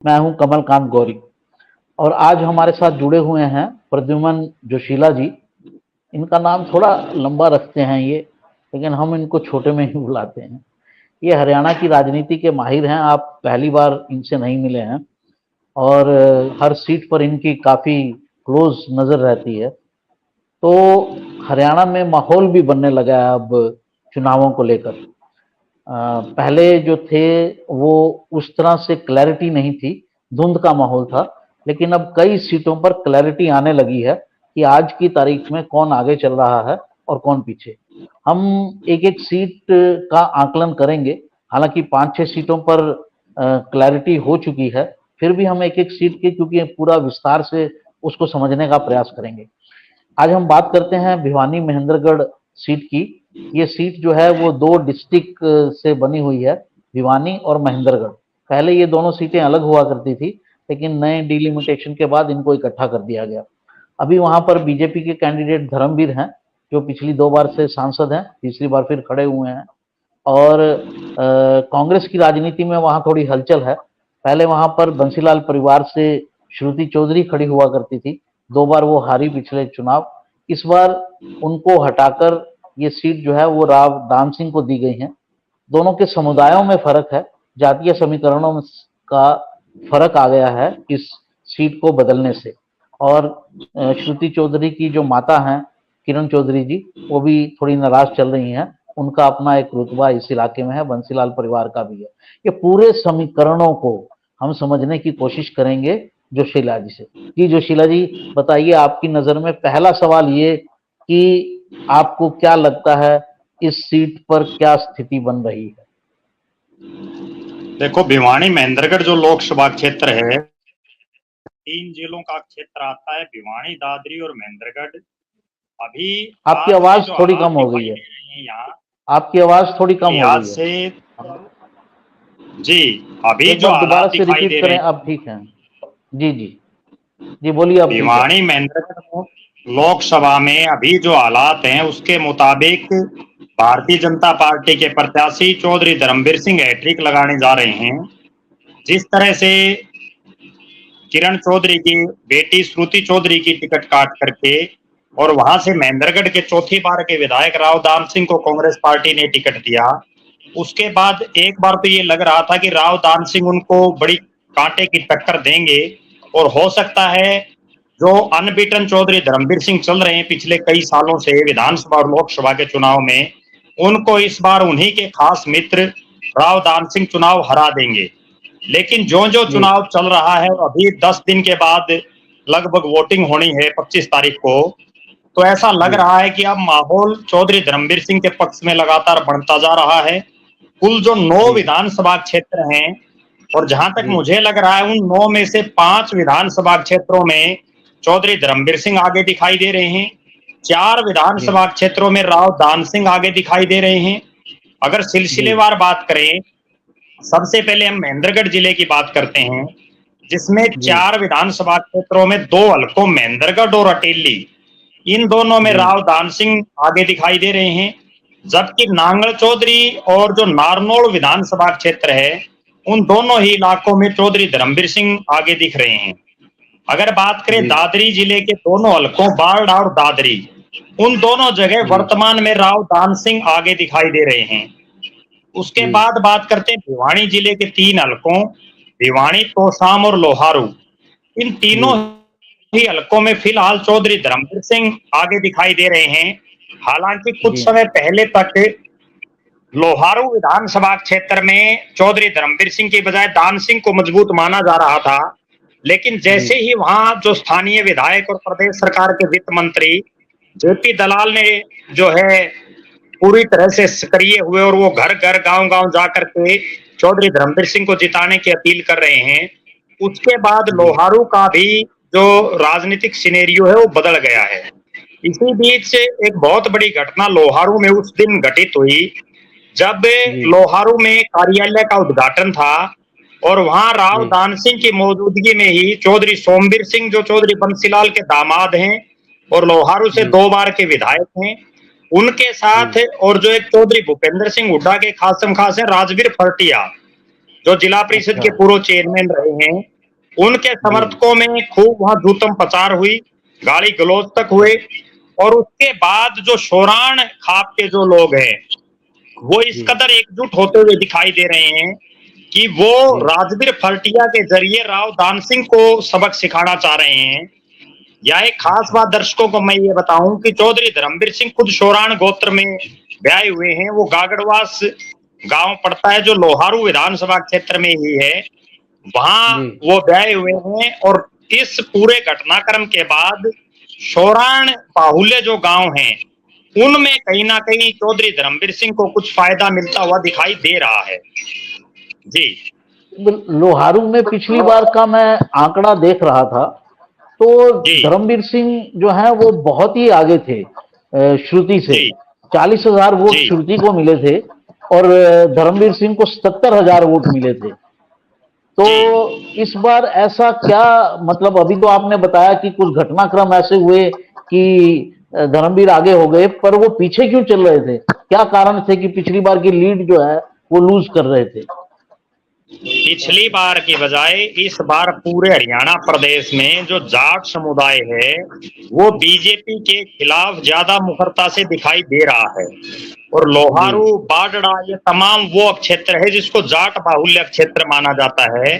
मैं हूं कमलकांत गौरी और आज हमारे साथ जुड़े हुए हैं प्रद्युमन जोशीला जी। इनका नाम थोड़ा लंबा रखते हैं ये, लेकिन हम इनको छोटे में ही बुलाते हैं। ये हरियाणा की राजनीति के माहिर हैं, आप पहली बार इनसे नहीं मिले हैं और हर सीट पर इनकी काफ़ी क्लोज नज़र रहती है। तो हरियाणा में माहौल भी बनने लगा है अब चुनावों को लेकर। पहले जो थे वो उस तरह से क्लैरिटी नहीं थी, धुंध का माहौल था, लेकिन अब कई सीटों पर क्लैरिटी आने लगी है कि आज की तारीख में कौन आगे चल रहा है और कौन पीछे। हम एक एक सीट का आकलन करेंगे। हालांकि 5-6 सीटों पर क्लैरिटी हो चुकी है, फिर भी हम एक एक सीट के, क्योंकि पूरा विस्तार से उसको समझने का प्रयास करेंगे। आज हम बात करते हैं भिवानी महेंद्रगढ़ सीट की। ये सीट जो है वो दो डिस्ट्रिक्ट से बनी हुई है, भिवानी और महेंद्रगढ़। पहले ये दोनों सीटें अलग हुआ करती थी, लेकिन नए डिलिमिटेशन के बाद इनको इकट्ठा कर दिया गया। अभी वहां पर बीजेपी के कैंडिडेट धर्मवीर हैं, जो पिछली 2 बार से सांसद हैं, तीसरी बार फिर खड़े हुए हैं। और कांग्रेस की राजनीति में वहां थोड़ी हलचल है। पहले वहां पर बंसीलाल परिवार से श्रुति चौधरी खड़ी हुआ करती थी, 2 बार वो हारी पिछले चुनाव। इस बार उनको हटाकर ये सीट जो है वो राव दान सिंह को दी गई है। दोनों के समुदायों में फर्क है, जातीय समीकरणों का फर्क आ गया है इस सीट को बदलने से। और श्रुति चौधरी की जो माता हैं किरण चौधरी जी, वो भी थोड़ी नाराज चल रही हैं। उनका अपना एक रुतबा इस इलाके में है, बंसीलाल परिवार का भी है। ये पूरे समीकरणों को हम समझने की कोशिश करेंगे जोशीला जी से। जी जोशीला जी, बताइए, आपकी नजर में पहला सवाल ये कि आपको क्या लगता है इस सीट पर क्या स्थिति बन रही है? देखो, भिवानी महेंद्रगढ़ जो लोकसभा क्षेत्र है, 3 जिलों का क्षेत्र आता है, भिवानी, दादरी और महेंद्रगढ़। अभी आपकी आज से आवाज जो थोड़ी हालात कम हो गई दिखाई है। दे रहे हैं यहाँ, आपकी आवाज थोड़ी कम हो आज गई है। से जी, अभी एक जो बार दोबारा हालात से दिखाई रिपीट दे रहे करें, हैं, अब ठीक है। जी जी जी, बोलिए, अब ठीक है। भिवानी महेंद्रगढ़ लोकसभा में अभी जो हालात हैं उसके मुताबिक भारतीय जनता पार्टी के प्रत्याशी चौधरी धर्मवीर सिंह हैट्रिक लगाने जा रहे हैं। जिस तरह से किरण चौधरी की बेटी श्रुति चौधरी की टिकट काट करके और वहां से महेंद्रगढ़ के चौथी बार के विधायक राव दान सिंह को कांग्रेस पार्टी ने टिकट दिया। उसके बाद एक बार तो ये लग रहा था कि राव दान सिंह उनको बड़ी कांटे की टक्कर देंगे और हो सकता है जो अनबीटन चौधरी धर्मवीर सिंह चल रहे हैं पिछले कई सालों से विधानसभा और लोकसभा के चुनाव में, उनको इस बार उन्हीं के खास मित्र राव दान सिंह चुनाव हरा देंगे। लेकिन जो जो जी चुनाव चल रहा है, अभी 10 दिन के बाद लगभग वोटिंग होनी है 25 तारीख को, तो ऐसा लग जी रहा है कि अब माहौल चौधरी धर्मवीर सिंह के पक्ष में लगातार बढ़ता जा रहा है। कुल जो 9 जी विधानसभा क्षेत्र हैं, और जहां तक जी मुझे लग रहा है उन 9 में से 5 विधानसभा क्षेत्रों में चौधरी धर्मवीर सिंह आगे दिखाई दे रहे हैं, 4 जी विधानसभा क्षेत्रों में राव दान सिंह आगे दिखाई दे रहे हैं। अगर जी सिलसिलेवार बात करें, सबसे पहले हम महेंद्रगढ़ जिले की बात करते हैं, जिसमें जी 4 विधानसभा क्षेत्रों में 2 हलकों महेंद्रगढ़ और अटेली, इन दोनों में जी राव दान सिंह आगे दिखाई दे रहे हैं। जबकि नांगल चौधरी और जो नारनौल विधानसभा क्षेत्र है, उन दोनों ही इलाकों में चौधरी धर्मवीर सिंह आगे दिख रहे हैं। अगर बात करें जी दादरी जिले के दोनों हलकों बाढ़ और दादरी, उन दोनों जगह जी वर्तमान में राव दान सिंह आगे दिखाई दे रहे हैं। उसके जी बाद बात करते हैं भिवानी जिले के 3 हलकों, भिवानी, तोशाम और लोहारू। इन जी तीनों ही हलकों में फिलहाल चौधरी धर्मवीर सिंह आगे दिखाई दे रहे हैं। हालांकि कुछ जी समय पहले तक लोहारू विधानसभा क्षेत्र में चौधरी धर्मवीर सिंह की बजाय दान सिंह को मजबूत माना जा रहा था, लेकिन जी जैसे ही वहां जो स्थानीय विधायक और प्रदेश सरकार के वित्त मंत्री जेपी दलाल ने जो है पूरी तरह से सक्रिय हुए और वो घर घर गांव गांव जाकर के चौधरी धर्मवीर सिंह को जिताने की अपील कर रहे हैं, उसके बाद जी लोहारू का भी जो राजनीतिक सिनेरियो है वो बदल गया है। इसी बीच एक बहुत बड़ी घटना लोहारू में उस दिन घटित हुई जब जी लोहारू में कार्यालय का उद्घाटन था और वहां राव जी दान सिंह की मौजूदगी में ही चौधरी सोमवीर सिंह, जो चौधरी बंसीलाल के दामाद हैं और लोहारू से जी 2 बार के विधायक हैं, उनके जी साथ और जो एक चौधरी भूपेंद्र सिंह हुड्डा के खासम खास है राजवीर फरटिया, जो जिला परिषद अच्छा। के पूर्व चेयरमैन रहे हैं, उनके जी समर्थकों में खूब वहां जूतम पचार हुई, गाली गलौज तक हुए। और उसके बाद जो शोराण खाप के जो लोग हैं, वो इस जी कदर एकजुट होते हुए दिखाई दे रहे हैं कि वो जी राजवीर फर्टिया के जरिए राव दान सिंह को सबक सिखाना चाह रहे हैं। या एक खास अच्छा। बात दर्शकों को मैं ये बताऊं कि चौधरी धर्मवीर सिंह खुद शोराण गोत्र में ब्याए हुए हैं। वो गागड़वास गांव पड़ता है जो लोहारू विधानसभा क्षेत्र में ही है, वहां जी वो ब्याए हुए हैं। और इस पूरे घटनाक्रम के बाद शोराण बाहुल्य जो गांव हैं, उनमें कहीं ना कहीं चौधरी धर्मवीर सिंह को कुछ फायदा मिलता हुआ दिखाई दे रहा है। जी लोहारू में पिछली बार का मैं आंकड़ा देख रहा था, तो जी धर्मवीर सिंह जो है वो बहुत ही आगे थे श्रुति से। जी 40,000 वोट जी श्रुति को मिले थे और धर्मवीर सिंह को 77,000 वोट मिले थे। तो जी इस बार ऐसा क्या, मतलब अभी तो आपने बताया कि कुछ घटनाक्रम ऐसे हुए कि धर्मवीर आगे हो गए, पर वो पीछे क्यों चल रहे थे? क्या कारण थे कि पिछली बार की लीड जो है वो लूज कर रहे थे? पिछली बार की बजाय इस बार पूरे हरियाणा प्रदेश में जो जाट समुदाय है, वो बीजेपी के खिलाफ ज्यादा मुखरता से दिखाई दे रहा है। और जी लोहारू, बाडड़ा, ये तमाम वो क्षेत्र है जिसको जाट बाहुल्य क्षेत्र माना जाता है।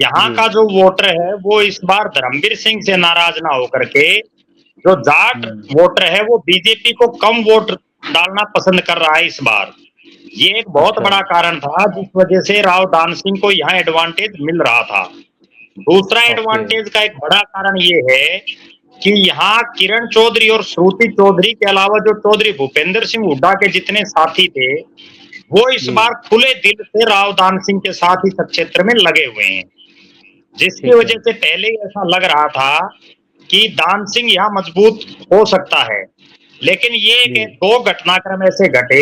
यहाँ जी का जो वोटर है वो इस बार धर्मवीर सिंह से नाराज ना होकर के, जो जाट हम्म, वोटर है वो बीजेपी को कम वोट डालना पसंद कर रहा है इस बार। ये एक बहुत अच्छा। बड़ा कारण था जिस वजह से राव दान सिंह को यहाँ एडवांटेज मिल रहा था। दूसरा ओके। एडवांटेज का एक बड़ा कारण ये है कि यहाँ किरण चौधरी और श्रुति चौधरी के अलावा जो चौधरी भूपेंद्र सिंह हुड्डा के जितने साथी थे, वो इस जी बार खुले दिल से राव दान सिंह के साथ इस क्षेत्र में लगे हुए हैं। जिसकी ठीक है। वजह से पहले ही ऐसा लग रहा था कि दान सिंह यहाँ मजबूत हो सकता है। लेकिन ये जी दो घटनाक्रम ऐसे घटे,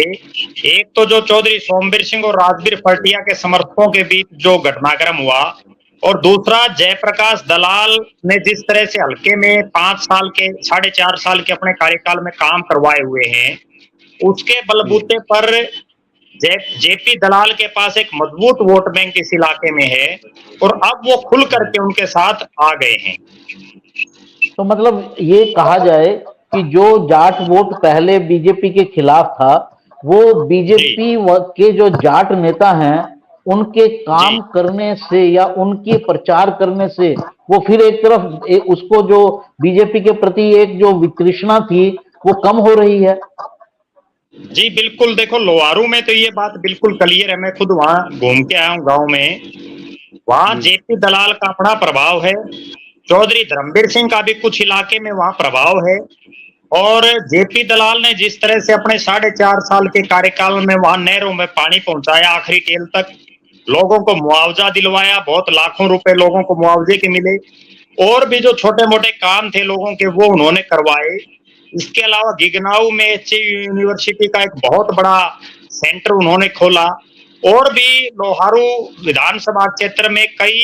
एक तो जो चौधरी सोमवीर सिंह और राजवीर फर्टिया के समर्थकों के बीच जो घटनाक्रम हुआ, और दूसरा जयप्रकाश दलाल ने जिस तरह से हल्के में 5 साल के 4.5 साल के अपने कार्यकाल में काम करवाए हुए हैं, उसके जी बलबूते पर जेपी दलाल के पास एक मजबूत वोट बैंक इस इलाके में है, और अब वो खुल जी। करके उनके साथ आ गए हैं। तो मतलब ये कहा जाए कि जो जाट वोट पहले बीजेपी के खिलाफ था, वो जी बीजेपी के जो जाट नेता हैं उनके जी काम करने से या उनके प्रचार करने से वो फिर एक तरफ उसको जो बीजेपी के प्रति एक जो वितृष्णा थी वो कम हो रही है। जी बिल्कुल। देखो, लोहारू में तो ये बात बिल्कुल क्लियर है, मैं खुद वहां घूम के आया हूँ गांव में। वहां जी जेपी दलाल का अपना प्रभाव है, चौधरी धर्मवीर सिंह का भी कुछ इलाके में वहां प्रभाव है। और जेपी दलाल ने जिस तरह से अपने 4.5 साल के कार्यकाल में वहां नहरों में पानी पहुंचाया, आखिरी टेल तक लोगों को मुआवजा दिलवाया, बहुत लाखों रुपए लोगों को मुआवजे के मिले। और भी जो छोटे मोटे काम थे लोगों के, वो उन्होंने करवाए। इसके अलावा गिगनाऊ में यूनिवर्सिटी का एक बहुत बड़ा सेंटर उन्होंने खोला। और भी लोहारू विधानसभा क्षेत्र में कई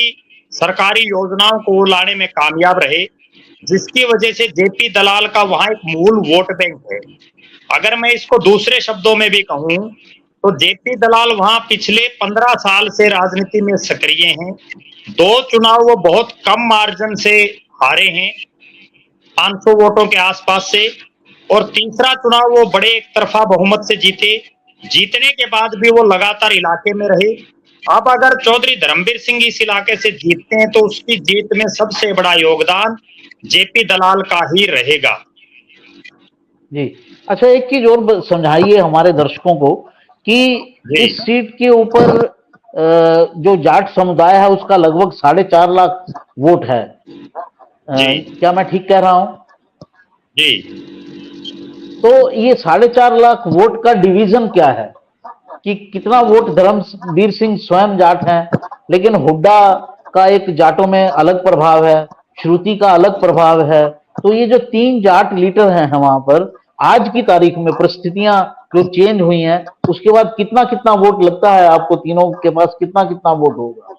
सरकारी योजनाओं को लाने में कामयाब रहे, जिसकी वजह से जेपी दलाल का वहां एक मूल वोट बैंक है। अगर मैं इसको दूसरे शब्दों में भी कहूं, तो जेपी दलाल वहां पिछले 15 साल से राजनीति में सक्रिय हैं। 2 चुनाव वो बहुत कम मार्जिन से हारे हैं, 500 वोटों के आसपास से। और तीसरा चुनाव वो बड़े एक तरफा बहुमत से जीते। जीतने के बाद भी वो लगातार इलाके में रहे। अब अगर चौधरी धर्मवीर सिंह इस इलाके से जीतते हैं, तो उसकी जीत में सबसे बड़ा योगदान जेपी दलाल का ही रहेगा। जी। अच्छा, एक चीज और समझाइए हमारे दर्शकों को कि जी इस सीट के ऊपर जो जाट समुदाय है उसका लगभग 4.5 लाख वोट है। जी क्या मैं ठीक कह रहा हूं? जी तो ये 4.5 लाख वोट का डिवीजन क्या है कि कितना वोट धर्मवीर सिंह स्वयं जाट हैं, लेकिन हुड्डा का एक जाटों में अलग प्रभाव है, श्रुति का अलग प्रभाव है। तो ये जो 3 जाट लीडर हैं वहां पर, आज की तारीख में परिस्थितियां जो चेंज हुई हैं, उसके बाद कितना कितना वोट लगता है आपको, तीनों के पास कितना कितना वोट होगा?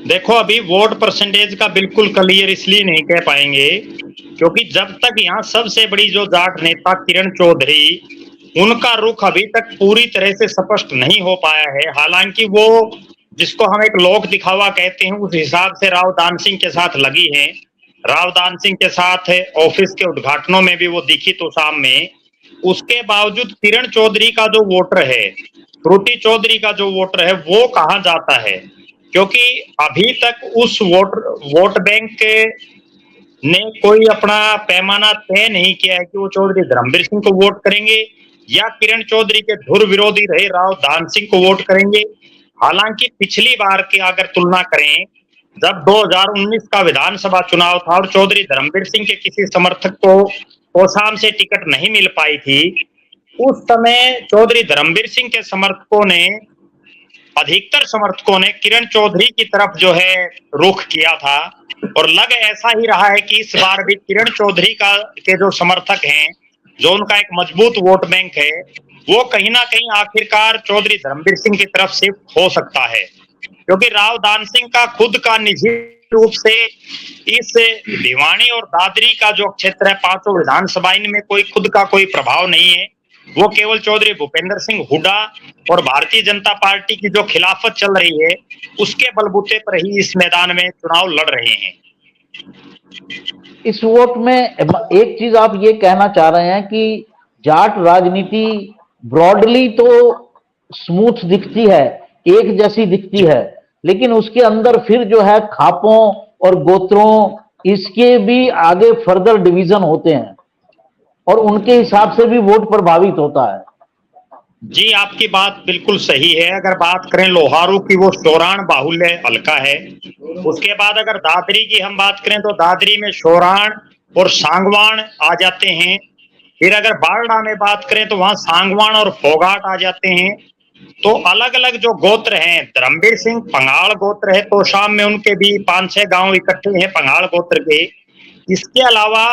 देखो, अभी वोट परसेंटेज का बिल्कुल क्लियर इसलिए नहीं कह पाएंगे क्योंकि जब तक यहाँ सबसे बड़ी जो जाट नेता किरण चौधरी उनका रुख अभी तक पूरी तरह से स्पष्ट नहीं हो पाया है। हालांकि वो जिसको हम एक लोक दिखावा कहते हैं, उस हिसाब से राव दान सिंह के साथ लगी है। राव दान सिंह के साथ ऑफिस के उद्घाटनों में भी वो दिखी तो शाम में। उसके बावजूद किरण चौधरी का जो वोटर है, श्रुति चौधरी का जो वोटर है, वो कहाँ जाता है? क्योंकि अभी तक उस वोट बैंक ने कोई अपना पैमाना तय नहीं किया है कि वो चौधरी धर्मवीर सिंह को वोट करेंगे या किरण चौधरी के धुर विरोधी रहे राव दान सिंह को वोट करेंगे। हालांकि पिछली बार की अगर तुलना करें, जब 2019 का विधानसभा चुनाव था और चौधरी धर्मवीर सिंह के किसी समर्थक को कोसाम से टिकट नहीं मिल पाई थी, उस समय चौधरी धर्मवीर सिंह के समर्थकों ने, अधिकतर समर्थकों ने किरण चौधरी की तरफ जो है रुख किया था। और लग ऐसा ही रहा है कि इस बार भी किरण चौधरी के जो समर्थक हैं, जो उनका एक मजबूत वोट बैंक है, वो कहीं ना कहीं आखिरकार चौधरी धर्मवीर सिंह की तरफ शिफ्ट हो सकता है। क्योंकि राव दान सिंह का खुद का निजी रूप से इस भिवानी और दादरी का जो क्षेत्र है, पांचों विधानसभा, इनमें कोई खुद का कोई प्रभाव नहीं है। वो केवल चौधरी भूपेंद्र सिंह हुड्डा और भारतीय जनता पार्टी की जो खिलाफत चल रही है, उसके बलबूते पर ही इस मैदान में चुनाव लड़ रहे हैं। इस वोट में एक चीज आप ये कहना चाह रहे हैं कि जाट राजनीति ब्रॉडली तो स्मूथ दिखती है, एक जैसी दिखती है, लेकिन उसके अंदर फिर जो है खापों और गोत्रों, इसके भी आगे फर्दर डिवीजन होते हैं और उनके हिसाब से भी वोट प्रभावित होता है। जी, आपकी बात बिल्कुल सही है। अगर बात करें लोहारू की, वो शोराण बाहुल्य हल्का है। उसके बाद अगर दादरी की हम बात करें तो दादरी में शोराण और सांगवान आ जाते हैं। फिर अगर बारडा में बात करें तो वहां सांगवान और फोगाट आ जाते हैं। तो अलग अलग जो गोत्र हैं, धर्मवीर सिंह पंगाल गोत्र है, तो शाम में उनके भी 5-6 गांव इकट्ठे हैं पंगाल गोत्र के। इसके अलावा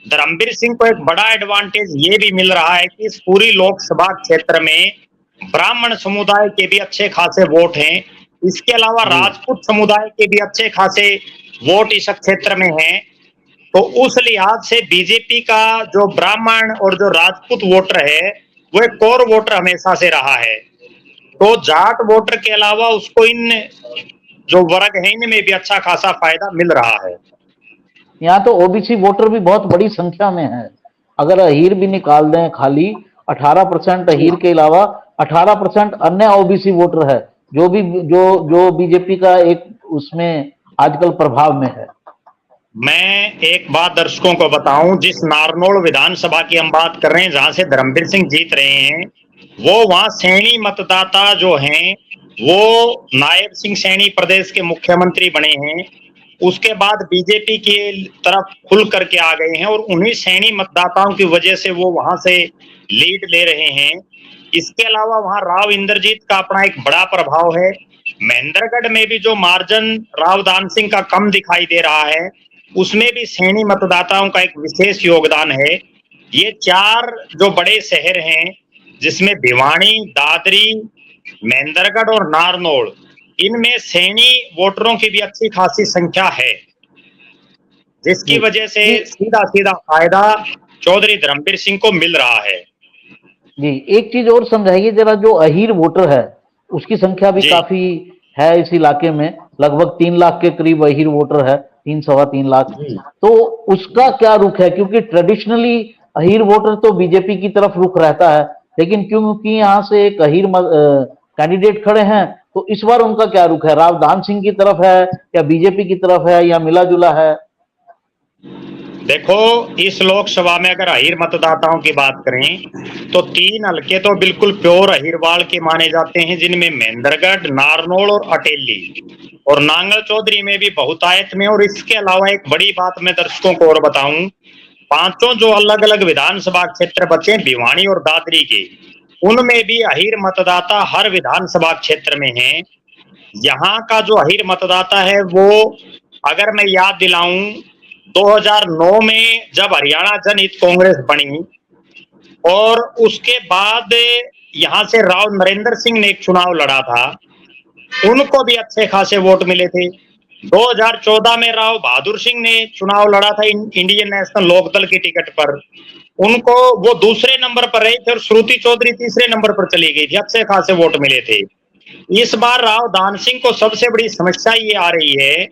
धर्मवीर सिंह को एक बड़ा एडवांटेज ये भी मिल रहा है कि इस पूरी लोकसभा क्षेत्र में ब्राह्मण समुदाय के भी अच्छे खासे वोट हैं। इसके अलावा राजपूत समुदाय के भी अच्छे खासे वोट इस क्षेत्र में हैं। तो उस लिहाज से बीजेपी का जो ब्राह्मण और जो राजपूत वोटर है, वो एक कोर वोटर हमेशा से रहा है। तो जाट वोटर के अलावा उसको इन जो वर्ग है, इनमें भी अच्छा खासा फायदा मिल रहा है। यहाँ तो ओबीसी वोटर भी बहुत बड़ी संख्या में है। अगर अहीर भी निकाल दें, खाली 18% अहीर के अलावा 18% अन्य ओबीसी वोटर है, जो बीजेपी का एक उसमें आजकल प्रभाव में है। मैं एक बात दर्शकों को बताऊं, जिस नारनौल विधानसभा की हम बात कर रहे हैं, जहां से धर्मवीर सिंह जीत रहे हैं, वो वहां सैनी मतदाता जो हैं, वो नायब सिंह सैनी प्रदेश के मुख्यमंत्री बने हैं। उसके बाद बीजेपी की तरफ खुल करके आ गए हैं और उन्हीं सैनी मतदाताओं की वजह से वो वहां से लीड ले रहे हैं। इसके अलावा वहां राव इंद्रजीत का अपना एक बड़ा प्रभाव है। महेंद्रगढ़ में भी जो मार्जिन राव दान सिंह का कम दिखाई दे रहा है, उसमें भी सैनी मतदाताओं का एक विशेष योगदान है। ये 4 जो बड़े शहर हैं, जिसमें भिवानी, दादरी, महेंद्रगढ़ और नारनौल, इनमें सैनी वोटरों की भी अच्छी खासी संख्या है, जिसकी वजह से सीधा सीधा फायदा चौधरी धर्मवीर सिंह को मिल रहा है। जी, एक चीज और समझाइए जरा, जो अहीर वोटर है उसकी संख्या भी काफी है इस इलाके में, लगभग 3 लाख के करीब अहीर वोटर है, 3-3.25 लाख। तो उसका क्या रुख है? क्योंकि ट्रेडिशनली अहीर वोटर तो बीजेपी की तरफ रुख रहता है, लेकिन क्योंकि यहाँ से एक अहीर कैंडिडेट खड़े हैं, तो इस बार उनका क्या रुख है? राव दान सिंह की तरफ है या बीजेपी की तरफ है या मिला जुला है? देखो, इस लोकसभा में अगर अहीर मतदाताओं की बात करें तो 3 हलके तो बिल्कुल प्योर अहीरवाल के माने जाते हैं, जिनमें महेंद्रगढ़, नारनौल और अटेली, और नांगल चौधरी में भी बहुतायत में। और इसके अलावा एक बड़ी बात मैं दर्शकों को और बताऊं, 5 जो अलग अलग विधानसभा क्षेत्र बचे भिवानी और दादरी के, उनमें भी अहीर मतदाता हर विधानसभा क्षेत्र में हैं। यहाँ का जो अहीर मतदाता है, वो अगर मैं याद दिलाऊं, 2009 में जब हरियाणा जनहित कांग्रेस बनी और उसके बाद यहाँ से राव नरेंद्र सिंह ने एक चुनाव लड़ा था, उनको भी अच्छे खासे वोट मिले थे। 2014 में राव बहादुर सिंह ने चुनाव लड़ा था इंडियन नेशनल लोकदल की टिकट पर। उनको वो दूसरे नंबर पर रही थे और श्रुति चौधरी तीसरे नंबर पर चली गई थी, अच्छे खासे वोट मिले थे। इस बार राव दान सिंह को सबसे बड़ी समस्या ये आ रही है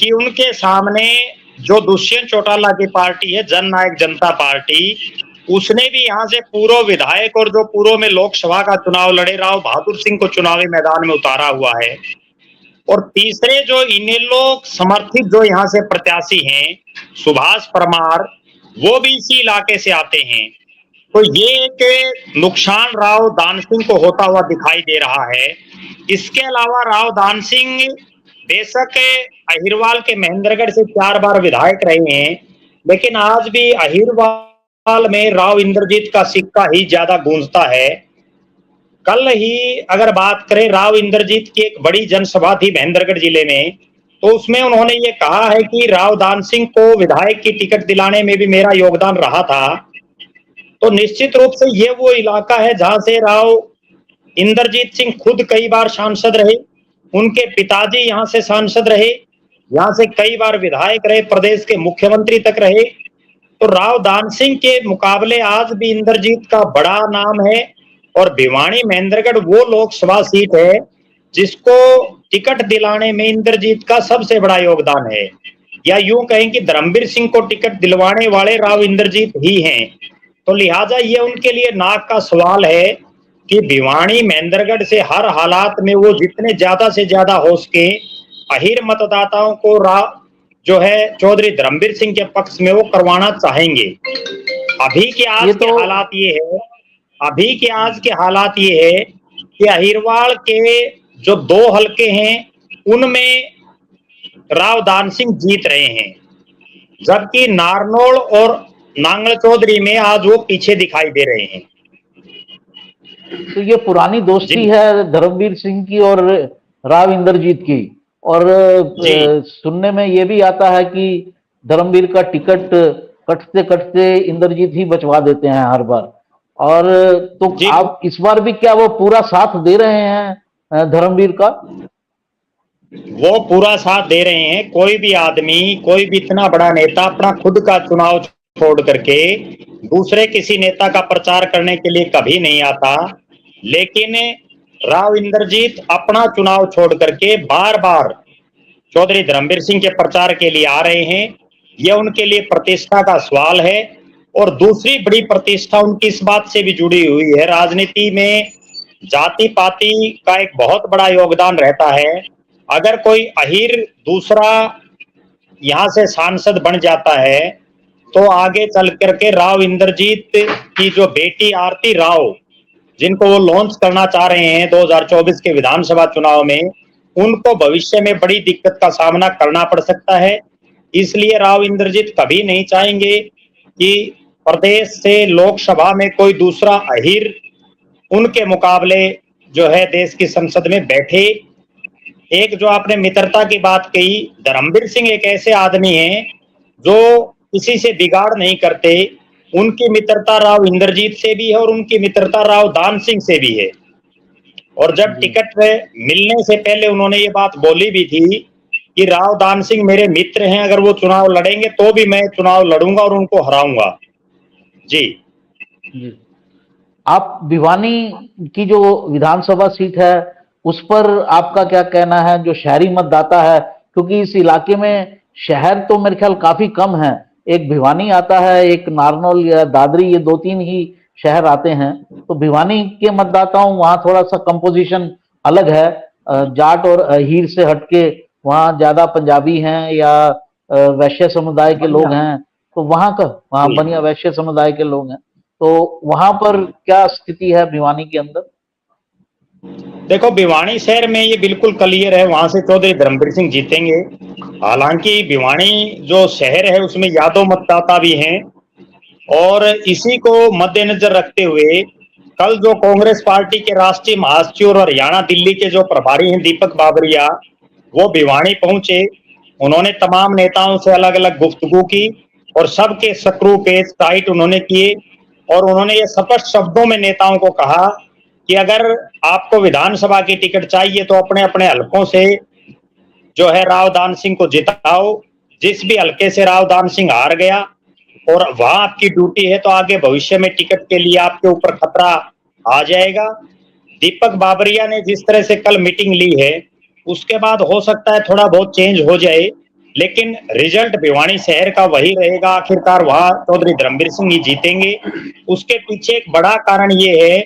कि उनके सामने जो दुष्यंत चौटाला की पार्टी है, जन नायक जनता पार्टी, उसने भी यहाँ से पूर्व विधायक और जो पूर्व में लोकसभा का चुनाव लड़े राव बहादुर सिंह को चुनावी मैदान में उतारा हुआ है। और तीसरे जो इनेलो समर्थित जो यहाँ से प्रत्याशी हैं, सुभाष परमार, वो भी इसी इलाके से आते हैं। तो ये एक नुकसान राव दान सिंह को होता हुआ दिखाई दे रहा है। इसके अलावा राव दान सिंह बेशक अहिरवाल के महेंद्रगढ़ से 4 बार विधायक रहे हैं, लेकिन आज भी अहिरवाल में राव इंद्रजीत का सिक्का ही ज्यादा गूंजता है। कल ही अगर बात करें, राव इंद्रजीत की एक बड़ी जनसभा थी महेंद्रगढ़ जिले में, तो उसमें उन्होंने ये कहा है कि राव दान सिंह को विधायक की टिकट दिलाने में भी मेरा योगदान रहा था। तो निश्चित रूप से ये वो इलाका है जहां से राव इंद्रजीत सिंह खुद कई बार सांसद रहे, उनके पिताजी यहाँ से सांसद रहे, यहाँ से कई बार विधायक रहे, प्रदेश के मुख्यमंत्री तक रहे। तो राव दान सिंह के मुकाबले आज भी इंद्रजीत का बड़ा नाम है। और भिवानी महेंद्रगढ़ वो लोकसभा सीट है जिसको टिकट दिलाने में इंद्रजीत का सबसे बड़ा योगदान है, या यूं कहें कि धर्मवीर सिंह को टिकट दिलवाने वाले राव इंद्रजीत ही हैं। तो लिहाजा ये उनके लिए नाक का सवाल है कि भिवानी महेंद्रगढ़ से हर हालात में वो जितने ज्यादा से ज्यादा हो सके अहिर मतदाताओं को जो है चौधरी धर्मवीर सिंह के पक्ष में वो करवाना चाहेंगे। अभी के आज के हालात ये है, अभी के आज के हालात ये है कि अहिरवाल के जो 2 हलके हैं उनमें राव दान सिंह जीत रहे हैं, जबकि नारनौल और नांगल चौधरी में आज वो पीछे दिखाई दे रहे हैं। तो ये पुरानी दोस्ती है धर्मवीर सिंह की और राव इंद्रजीत की, और सुनने में ये भी आता है कि धर्मवीर का टिकट कटते कटते इंद्रजीत ही बचवा देते हैं हर बार। और तो आप इस बार भी क्या वो पूरा साथ दे रहे हैं धर्मवीर का? वो पूरा साथ दे रहे हैं। कोई भी आदमी, कोई भी इतना बड़ा नेता अपना खुद का चुनाव छोड़ करके दूसरे किसी नेता का प्रचार करने के लिए कभी नहीं आता, लेकिन राव इंद्रजीत अपना चुनाव छोड़ करके बार बार चौधरी धर्मवीर सिंह के प्रचार के लिए आ रहे हैं। यह उनके लिए प्रतिष्ठा का सवाल है। और दूसरी बड़ी प्रतिष्ठा उनकी इस बात से भी जुड़ी हुई है, राजनीति में जाति पाति का एक बहुत बड़ा योगदान रहता है। अगर कोई अहिर दूसरा यहाँ से सांसद बन जाता है तो आगे चल करके राव इंद्रजीत की जो बेटी आरती राव, जिनको वो लॉन्च करना चाह रहे हैं 2024 के विधानसभा चुनाव में, उनको भविष्य में बड़ी दिक्कत का सामना करना पड़ सकता है। इसलिए राव इंद्रजीत कभी नहीं चाहेंगे कि प्रदेश से लोकसभा में कोई दूसरा अहिर उनके मुकाबले जो है देश की संसद में बैठे। एक जो आपने मित्रता की बात कही, धर्मवीर सिंह एक ऐसे आदमी हैं जो किसी से बिगाड़ नहीं करते। उनकी मित्रता राव इंद्रजीत से भी है और उनकी मित्रता राव दान सिंह से भी है। और जब टिकट मिलने से पहले उन्होंने ये बात बोली भी थी कि राव दान सिंह मेरे मित्र हैं, अगर वो चुनाव लड़ेंगे तो भी मैं चुनाव लड़ूंगा और उनको हराऊंगा। जी आप भिवानी की जो विधानसभा सीट है उस पर आपका क्या कहना है, जो शहरी मतदाता है, क्योंकि इस इलाके में शहर तो मेरे ख्याल काफी कम है, एक भिवानी आता है, एक नारनौल या दादरी, ये 2-3 ही शहर आते हैं। तो भिवानी के मतदाताओं वहां थोड़ा सा कंपोजिशन अलग है, जाट और हीर से हटके वहां ज्यादा पंजाबी हैं या वैश्य समुदाय के लोग हैं, तो वहां बनिया वैश्य समुदाय के लोग हैं। तो वहां पर क्या स्थिति है भिवानी के अंदर? देखो, भिवानी शहर में ये बिल्कुल क्लियर है, वहां से चौधरी धर्मवीर सिंह जीतेंगे। हालांकि भिवानी जो शहर है उसमें यादव मतदाता भी हैं, और इसी को मद्देनजर रखते हुए कल जो कांग्रेस पार्टी के राष्ट्रीय महासचिव और हरियाणा दिल्ली के जो प्रभारी हैं दीपक बाबरिया, वो भिवानी पहुंचे। उन्होंने तमाम नेताओं से अलग अलग गुफ्तगू की और सबके स्क्रू पेच टाइट उन्होंने किए। और उन्होंने ये स्पष्ट शब्दों में नेताओं को कहा कि अगर आपको विधानसभा की टिकट चाहिए तो अपने अपने हलकों से जो है राव दान सिंह को जिताओ। जिस भी हल्के से राव दान सिंह हार गया और वहां आपकी ड्यूटी है, तो आगे भविष्य में टिकट के लिए आपके ऊपर खतरा आ जाएगा। दीपक बाबरिया ने जिस तरह से कल मीटिंग ली है, उसके बाद हो सकता है थोड़ा बहुत चेंज हो जाए, लेकिन रिजल्ट भिवानी शहर का वही रहेगा। आखिरकार वहां चौधरी धर्मवीर सिंह ही जीतेंगे। उसके पीछे एक बड़ा कारण ये है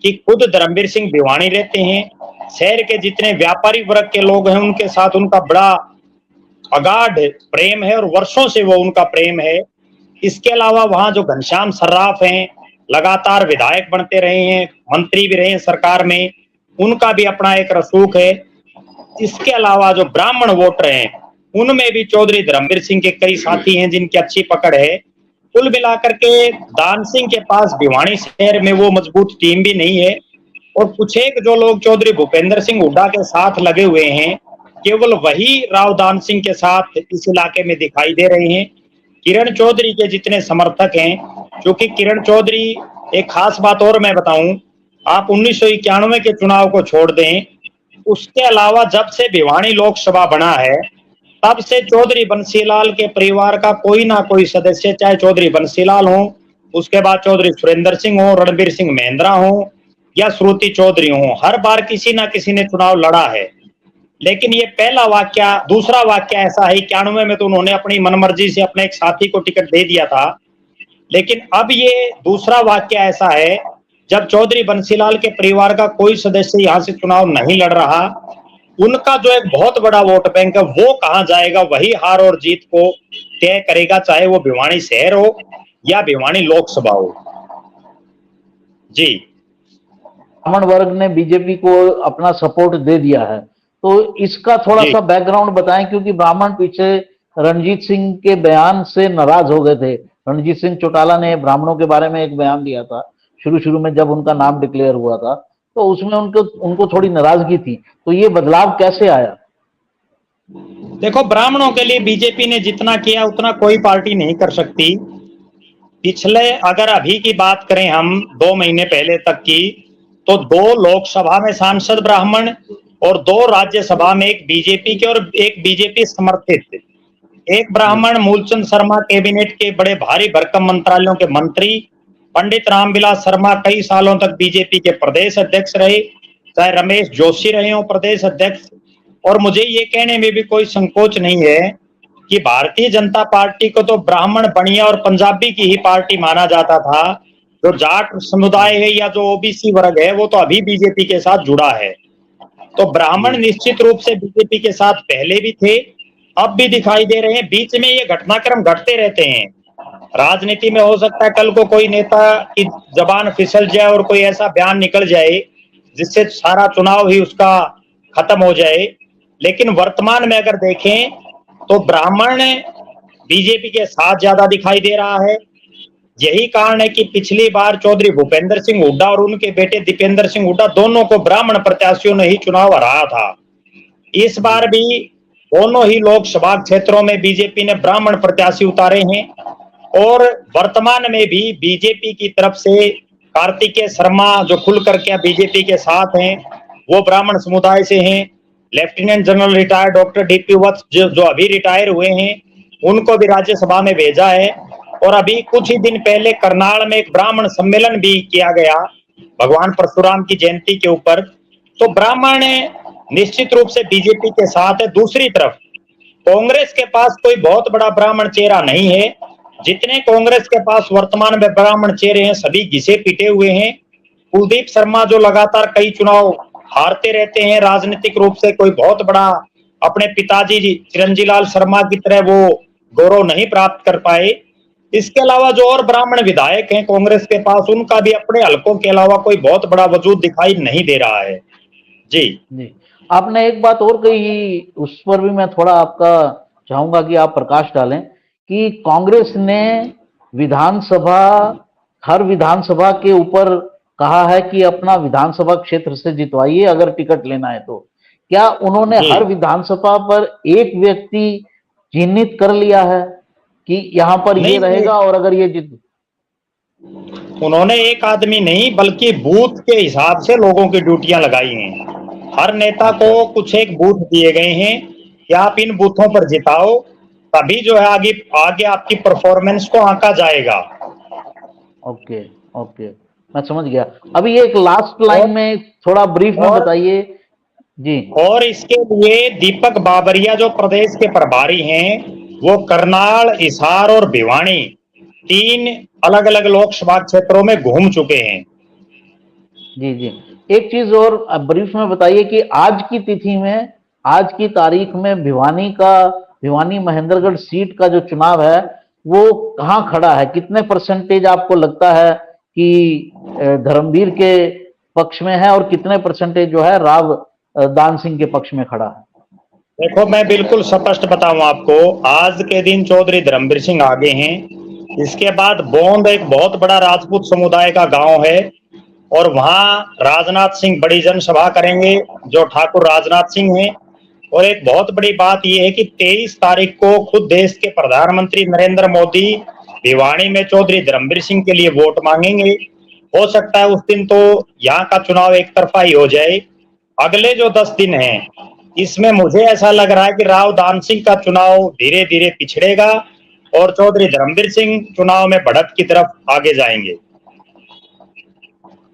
कि खुद धर्मवीर सिंह भिवानी रहते हैं। शहर के जितने व्यापारी वर्ग के लोग हैं, उनके साथ उनका बड़ा अगाध प्रेम है और वर्षों से वो उनका प्रेम है। इसके अलावा वहां जो घनश्याम सर्राफ हैं, लगातार विधायक बनते रहे हैं, मंत्री भी रहे हैं सरकार में, उनका भी अपना एक रसूख है। इसके अलावा जो ब्राह्मण वोटर हैं, उनमें भी चौधरी धर्मवीर सिंह के कई साथी हैं जिनकी अच्छी पकड़ है। कुल मिलाकर के दान सिंह के पास भिवानी शहर में वो मजबूत टीम भी नहीं है। और कुछ एक जो लोग चौधरी भूपेंद्र सिंह हुड्डा के साथ लगे हुए हैं, केवल वही राव दान सिंह के साथ इस इलाके में दिखाई दे रहे हैं। किरण चौधरी के जितने समर्थक हैं, क्योंकि किरण चौधरी, एक खास बात और मैं बताऊं, आप 1991 के चुनाव को छोड़ दें, उसके अलावा जब से भिवानी लोकसभा बना है, तब से चौधरी बंसीलाल के परिवार का कोई ना कोई सदस्य, चाहे चौधरी बंसीलाल हो, उसके बाद चौधरी सुरेंद्र सिंह हो, रणबीर सिंह मेहंद्रा हो या श्रुति चौधरी हो, हर बार किसी ना किसी ने चुनाव लड़ा है। लेकिन ये पहला वाक्य, दूसरा वाक्य ऐसा है, 91 में तो उन्होंने अपनी मनमर्जी से अपने एक साथी को टिकट दे दिया था, लेकिन अब ये दूसरा वाक्य ऐसा है जब चौधरी बंसीलाल के परिवार का कोई सदस्य यहाँ से चुनाव नहीं लड़ रहा, उनका जो एक बहुत बड़ा वोट बैंक है वो कहाँ जाएगा, वही हार और जीत को तय करेगा, चाहे वो भिवानी शहर हो या भिवानी लोकसभा हो। जी, ब्राह्मण वर्ग ने बीजेपी को अपना सपोर्ट दे दिया है, तो इसका थोड़ा सा बैकग्राउंड बताएं, क्योंकि ब्राह्मण पीछे रणजीत सिंह के बयान से नाराज हो गए थे। रणजीत सिंह चौटाला ने ब्राह्मणों के बारे में एक बयान दिया था शुरू में जब उनका नाम डिक्लेयर हुआ था, तो उसमें उनको थोड़ी नाराजगी थी। तो ये बदलाव कैसे आया? देखो, ब्राह्मणों के लिए बीजेपी ने जितना किया उतना कोई पार्टी नहीं कर सकती। पिछले, अगर अभी की बात करें हम 2 महीने पहले तक की, तो 2 लोकसभा में सांसद ब्राह्मण और 2 राज्यसभा में, एक बीजेपी के और एक बीजेपी समर्थित, एक ब्राह्मण मूलचंद शर्मा कैबिनेट के बड़े भारी भरकम मंत्रालयों के मंत्री, पंडित रामविलास शर्मा कई सालों तक बीजेपी के प्रदेश अध्यक्ष रहे, चाहे रमेश जोशी रहे हो प्रदेश अध्यक्ष। और मुझे ये कहने में भी कोई संकोच नहीं है कि भारतीय जनता पार्टी को तो ब्राह्मण, बनिया और पंजाबी की ही पार्टी माना जाता था। जो जाट समुदाय है या जो ओबीसी वर्ग है, वो तो अभी बीजेपी के साथ जुड़ा है। तो ब्राह्मण निश्चित रूप से बीजेपी के साथ पहले भी थे, अब भी दिखाई दे रहे हैं। बीच में ये घटनाक्रम घटते रहते हैं। राजनीति में हो सकता है कल को कोई नेता की जबान फिसल जाए और कोई ऐसा बयान निकल जाए जिससे सारा चुनाव ही उसका खत्म हो जाए, लेकिन वर्तमान में अगर देखें तो ब्राह्मण बीजेपी के साथ ज्यादा दिखाई दे रहा है। यही कारण है कि पिछली बार चौधरी भूपेंद्र सिंह हुड्डा और उनके बेटे दीपेंद्र सिंह हुड्डा, दोनों को ब्राह्मण प्रत्याशियों ने ही चुनाव हराया था। इस बार भी दोनों ही लोकसभा क्षेत्रों में बीजेपी ने ब्राह्मण प्रत्याशी उतारे हैं। और वर्तमान में भी बीजेपी की तरफ से कार्तिकेय शर्मा, जो खुल करके बीजेपी के साथ हैं, वो ब्राह्मण समुदाय से हैं। Lieutenant general retired doctor DP Vats जो अभी रिटायर हुए हैं, उनको भी राज्यसभा में भेजा है। और अभी कुछ ही दिन पहले करनाल में एक ब्राह्मण सम्मेलन भी किया गया भगवान परशुराम की जयंती के ऊपर। तो ब्राह्मण निश्चित रूप से बीजेपी के साथ है। दूसरी तरफ कांग्रेस के पास कोई बहुत बड़ा ब्राह्मण चेहरा नहीं है। जितने कांग्रेस के पास वर्तमान में ब्राह्मण चेहरे हैं, सभी घिसे पिटे हुए हैं। कुलदीप शर्मा जो लगातार कई चुनाव हारते रहते हैं, राजनीतिक रूप से कोई बहुत बड़ा अपने पिताजी चिरंजी लाल शर्मा की तरह वो गौरव नहीं प्राप्त कर पाए। इसके अलावा जो और ब्राह्मण विधायक हैं कांग्रेस के पास, उनका भी अपने हलकों के अलावा कोई बहुत बड़ा वजूद दिखाई नहीं दे रहा है। जी जी, आपने एक बात और कही, उस पर भी मैं थोड़ा आपका चाहूंगा कि आप प्रकाश डालें कि कांग्रेस ने विधानसभा, हर विधानसभा के ऊपर कहा है कि अपना विधानसभा क्षेत्र से जितवाइए अगर टिकट लेना है तो। क्या उन्होंने हर विधानसभा पर एक व्यक्ति चिन्हित कर लिया है कि यहाँ पर ये रहेगा और अगर ये जीत? उन्होंने एक आदमी नहीं बल्कि बूथ के हिसाब से लोगों की ड्यूटियां लगाई हैं। हर नेता को कुछ एक बूथ दिए गए हैं कि आप इन बूथों पर जिताओ, तभी जो है आगे आगे आपकी परफॉर्मेंस को आंका जाएगा। ओके, ओके, मैं समझ गया। अभी एक लास्ट लाइन और में थोड़ा ब्रीफ में और बताइए जी। और इसके लिए दीपक बाबरिया जो प्रदेश के प्रभारी हैं, वो करनाल, हिसार और भिवानी 3 अलग-अलग लोकसभा क्षेत्रों में घूम चुके हैं। जी, जी। एक चीज और ब्रीफ में बताइए कि आज की तिथि में, आज की तारीख में भिवानी महेंद्रगढ़ सीट का जो चुनाव है, वो कहाँ खड़ा है? कितने परसेंटेज आपको लगता है कि धर्मवीर के पक्ष में है और कितने परसेंटेज जो है राव दान सिंह के पक्ष में खड़ा है? देखो, मैं बिल्कुल स्पष्ट बताऊं आपको, आज के दिन चौधरी धर्मवीर सिंह आगे हैं। इसके बाद बोंद एक बहुत बड़ा राजपूत समुदाय का गांव है और वहां राजनाथ सिंह बड़ी जनसभा करेंगे, जो ठाकुर राजनाथ सिंह हैं। और एक बहुत बड़ी बात यह है कि 23 तारीख को खुद देश के प्रधानमंत्री नरेंद्र मोदी भिवानी में चौधरी धर्मवीर सिंह के लिए वोट मांगेंगे। हो सकता है उस दिन तो यहाँ का चुनाव एक तरफा ही हो जाए। अगले जो 10 दिन हैं, इसमें मुझे ऐसा लग रहा है कि राव दान सिंह का चुनाव धीरे धीरे पिछड़ेगा और चौधरी धर्मवीर सिंह चुनाव में बढ़त की तरफ आगे जाएंगे।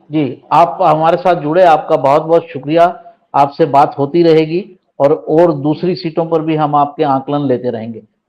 जी, आप हमारे साथ जुड़े, आपका बहुत बहुत शुक्रिया। आपसे बात होती रहेगी और दूसरी सीटों पर भी हम आपके आकलन लेते रहेंगे।